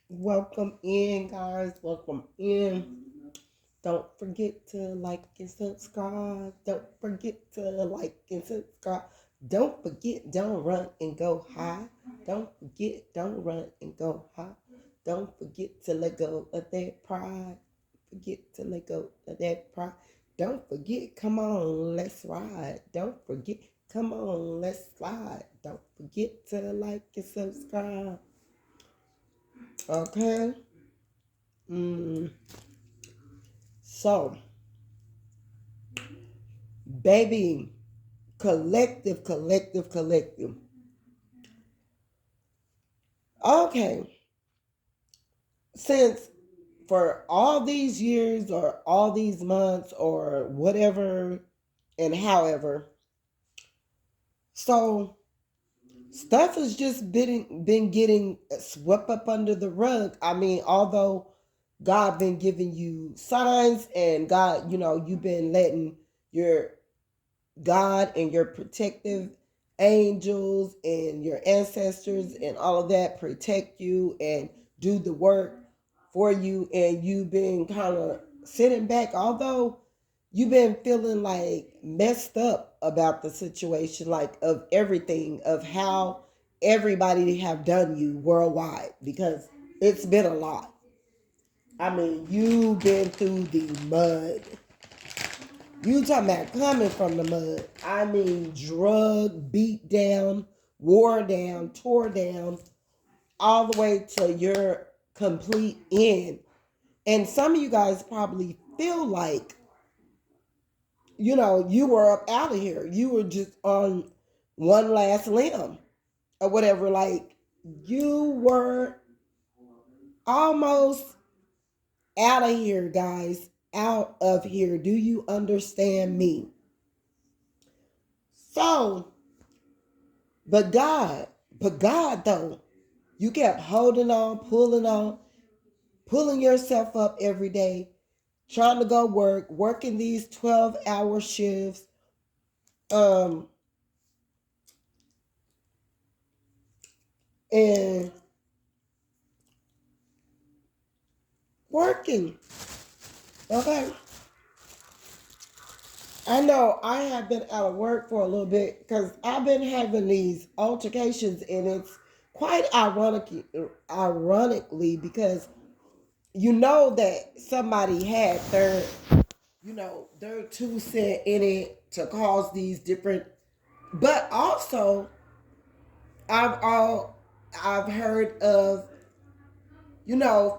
Welcome in, guys. Welcome in. Don't forget to like and subscribe. Don't forget to like and subscribe. Don't forget, don't run and go high. Don't forget, don't run and go high. Don't forget to let go of that pride. Forget to let go of that pride. Don't forget, come on, let's ride. Don't forget, come on, let's slide. Don't forget to like and subscribe. Okay? Mm. So, baby, collective. Okay, since for all these years or all these months or whatever and however, so stuff has just been getting swept up under the rug. I mean, although God been giving you signs and God, you've been letting your God and your protective angels and your ancestors and all of that protect you and do the work for you. And you've been kind of sitting back, although you've been feeling like messed up about the situation, like of everything, of how everybody have done you worldwide, because it's been a lot. I mean, you've been through the mud. You talking about coming from the mud. I mean, drug, beat down, wore down, tore down, all the way to your complete end. And some of you guys probably feel like, you were up out of here. You were just on one last limb or whatever. Like, you were almost out of here, guys. Out of here. Do you understand me? So, but God though, you kept holding on, pulling yourself up every day, trying to go working these 12-hour shifts, um, and working. Okay. I know I have been out of work for a little bit because I've been having these altercations, and it's quite ironically, because you know that somebody had their 2 cent in it to cause these different. But also, I've all I've heard of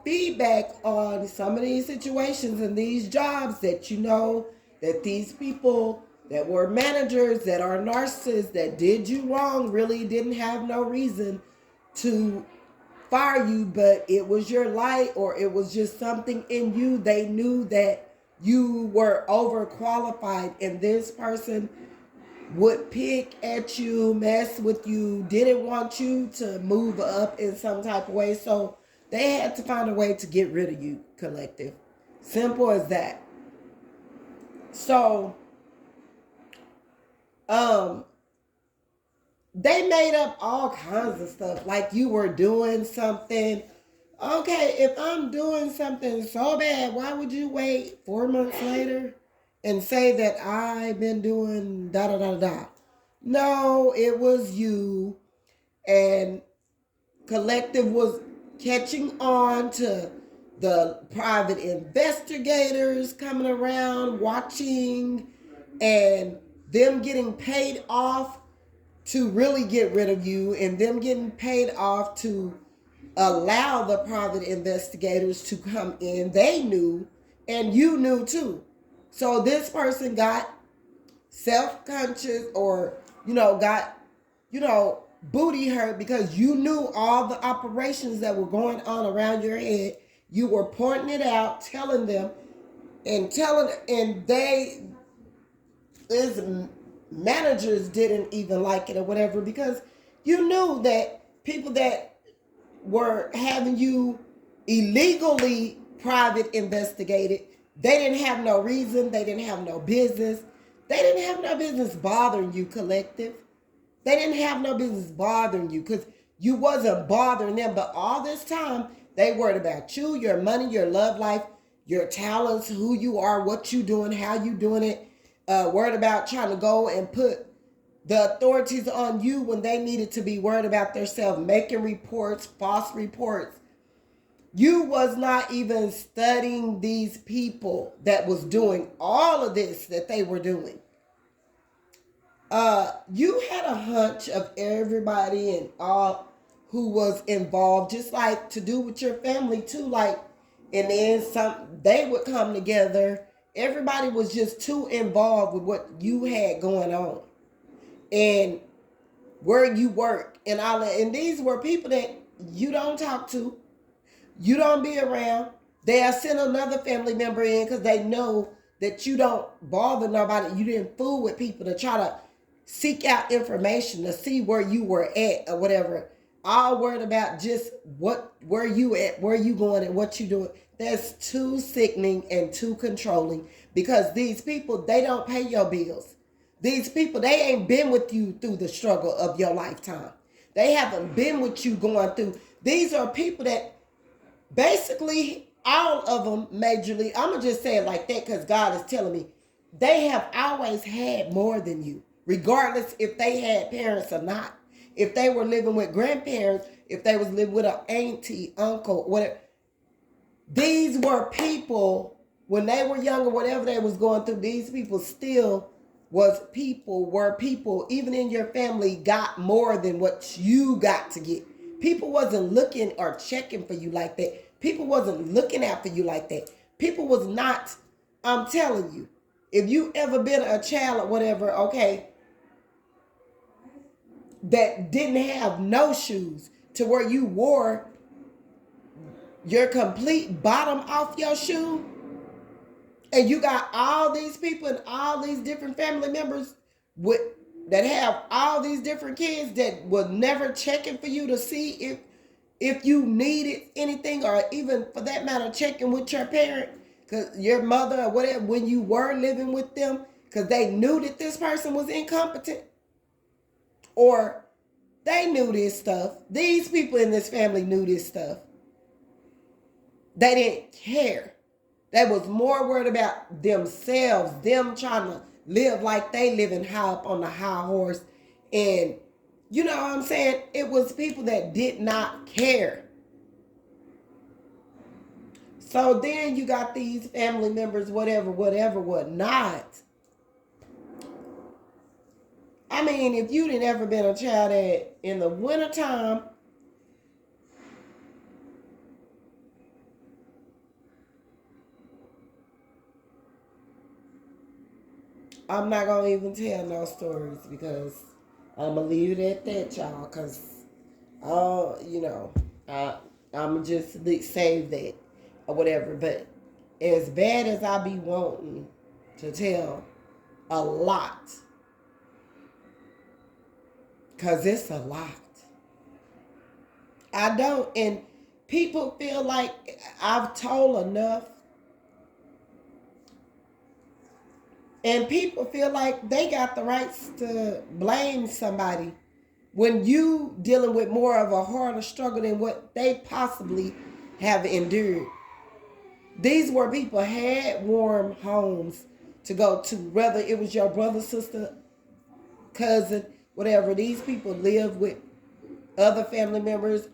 feedback on some of these situations and these jobs, that that these people that were managers, that are narcissists, that did you wrong, really didn't have no reason to fire you, but it was your light, or it was just something in you. They knew that you were overqualified, and this person would pick at you, mess with you, didn't want you to move up in some type of way. So they had to find a way to get rid of you, collective. Simple as that. So, um, they made up all kinds of stuff. Like you were doing something. Okay, if I'm doing something so bad, why would you wait 4 months later and say that I've been doing da da da da? No, it was you. And collective was catching on to the private investigators coming around, watching, and them getting paid off to really get rid of you, and them getting paid off to allow the private investigators to come in. They knew, and you knew too. So this person got self-conscious, or got booty hurt, because you knew all the operations that were going on around your head. You were pointing it out, telling them, and they, as managers, didn't even like it or whatever, because you knew that people that were having you illegally private investigated, they didn't have no reason, they didn't have no business, they didn't have no business bothering you, collective. They didn't have no business bothering you, because you wasn't bothering them. But all this time, They worried about you, your money, your love life, your talents, who you are, what you doing, how you doing it. Worried about trying to go and put the authorities on you when they needed to be worried about themselves, making reports, false reports. You was not even studying these people that was doing all of this that they were doing. You had a hunch of everybody and all who was involved, just like to do with your family too. Like, and then they would come together. Everybody was just too involved with what you had going on and where you work and all that. And these were people that you don't talk to, you don't be around. They'll send another family member in because they know that you don't bother nobody. You didn't fool with people to try to seek out information to see where you were at or whatever. All worried about just where you at, where you going and what you doing. That's too sickening and too controlling because these people, they don't pay your bills. These people, they ain't been with you through the struggle of your lifetime. They haven't been with you going through. These are people that basically, all of them majorly, I'm going to just say it like that because God is telling me, they have always had more than you, regardless if they had parents or not. If they were living with grandparents, if they was living with an auntie, uncle, whatever. These were people, when they were younger, whatever they was going through, these people still were people, even in your family, got more than what you got to get. People wasn't looking or checking for you like that. People wasn't looking out for you like that. People was not, I'm telling you, if you ever been a child or whatever, okay, that didn't have no shoes to where you wore your complete bottom off your shoe, and you got all these people and all these different family members that have all these different kids that was never checking for you to see if you needed anything, or even for that matter checking with your parent, because your mother or whatever, when you were living with them, because they knew that this person was incompetent or they knew this stuff. These people in this family knew this stuff. They didn't care. They was more worried about themselves, them trying to live like they living high up on the high horse. And you know what I'm saying? It was people that did not care. So then you got these family members, whatever, whatnot. I mean, if you didn't ever been a child that in the wintertime, I'm not going to even tell no stories because I'm going to leave it at that, y'all, because, you know, I'm just save that or whatever. But as bad as I be wanting to tell a lot, because it's a lot, I don't, and people feel like I've told enough. And people feel like they got the rights to blame somebody when you dealing with more of a harder struggle than what they possibly have endured. These were people had warm homes to go to, whether it was your brother, sister, cousin, whatever. These people lived with other family members,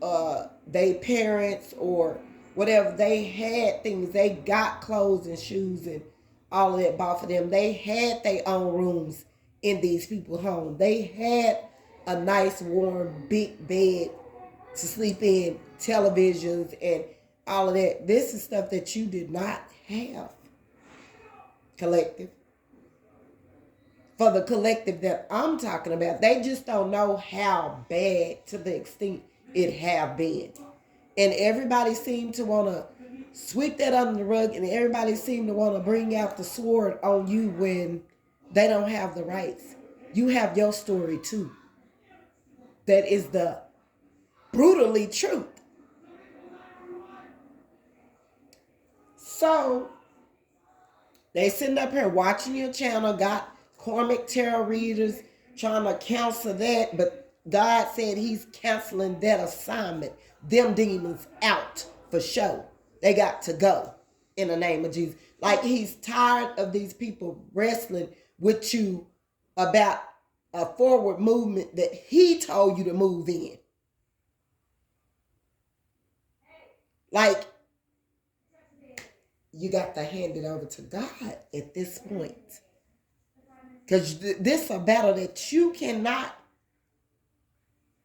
they parents or whatever. They had things. They got clothes and shoes and all of that bought for them. They had their own rooms in these people's homes. They had a nice, warm, big bed to sleep in, televisions, and all of that. This is stuff that you did not have, collective. For the collective that I'm talking about, they just don't know how bad to the extent it have been. And everybody seemed to want to sweep that under the rug, and everybody seemed to want to bring out the sword on you when they don't have the rights. You have your story too. That is the brutally truth. So they sitting up here watching your channel, got karmic tarot readers trying to counsel that, but God said he's canceling that assignment, them demons out for sure. They got to go in the name of Jesus. Like he's tired of these people wrestling with you about a forward movement that he told you to move in. Like, you got to hand it over to God at this point. Because this is a battle that you cannot